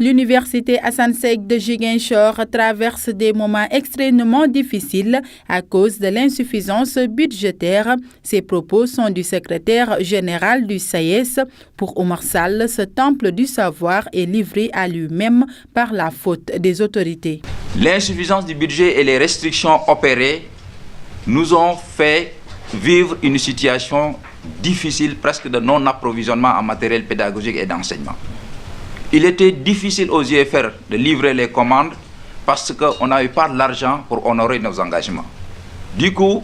L'université Assane Seck de Ziguinchor traverse des moments extrêmement difficiles à cause de l'insuffisance budgétaire. Ces propos sont du secrétaire général du SAES. Pour Oumar Sall, ce temple du savoir est livré à lui-même par la faute des autorités. L'insuffisance du budget et les restrictions opérées nous ont fait vivre une situation difficile, presque de non-approvisionnement en matériel pédagogique et d'enseignement. Il était difficile aux UFR de livrer les commandes parce qu'on n'avait pas l'argent pour honorer nos engagements. Du coup,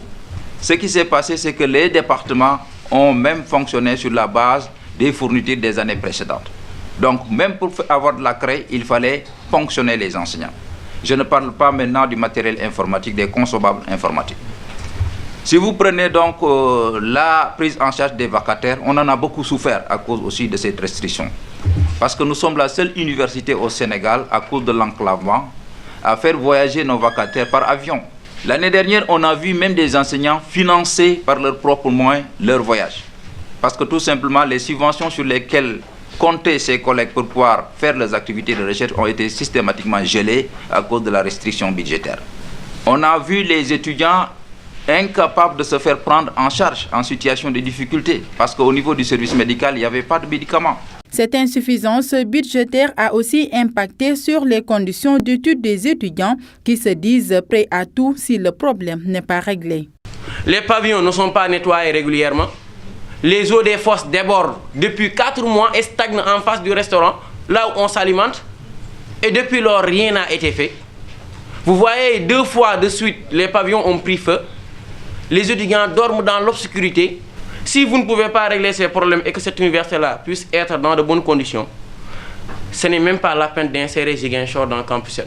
ce qui s'est passé, c'est que les départements ont même fonctionné sur la base des fournitures des années précédentes. Donc, même pour avoir de la craie, il fallait ponctionner les enseignants. Je ne parle pas maintenant du matériel informatique, des consommables informatiques. Si vous prenez donc la prise en charge des vacataires, on en a beaucoup souffert à cause aussi de cette restriction. Parce que nous sommes la seule université au Sénégal, à cause de l'enclavement, à faire voyager nos vacataires par avion. L'année dernière, on a vu même des enseignants financer par leurs propres moyens leur voyage. Parce que tout simplement, les subventions sur lesquelles comptaient ces collègues pour pouvoir faire leurs activités de recherche ont été systématiquement gelées à cause de la restriction budgétaire. On a vu les étudiants incapables de se faire prendre en charge en situation de difficulté, parce qu'au niveau du service médical, il n'y avait pas de médicaments. Cette insuffisance budgétaire a aussi impacté sur les conditions d'études des étudiants qui se disent prêts à tout si le problème n'est pas réglé. Les pavillons ne sont pas nettoyés régulièrement. Les eaux des fosses débordent depuis 4 mois et stagnent en face du restaurant, là où on s'alimente. Et depuis lors, rien n'a été fait. Vous voyez, 2 fois de suite, les pavillons ont pris feu. Les étudiants dorment dans l'obscurité. Si vous ne pouvez pas régler ces problèmes et que cette université-là puisse être dans de bonnes conditions, ce n'est même pas la peine d'insérer Ziguinchor dans le campus.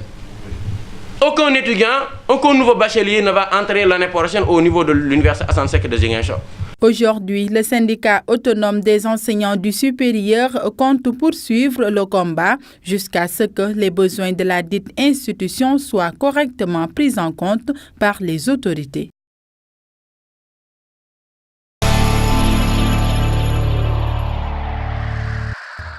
Aucun étudiant, aucun nouveau bachelier ne va entrer l'année prochaine au niveau de l'université Assane Seck de Ziguinchor. Aujourd'hui, le syndicat autonome des enseignants du supérieur compte poursuivre le combat jusqu'à ce que les besoins de la dite institution soient correctement pris en compte par les autorités.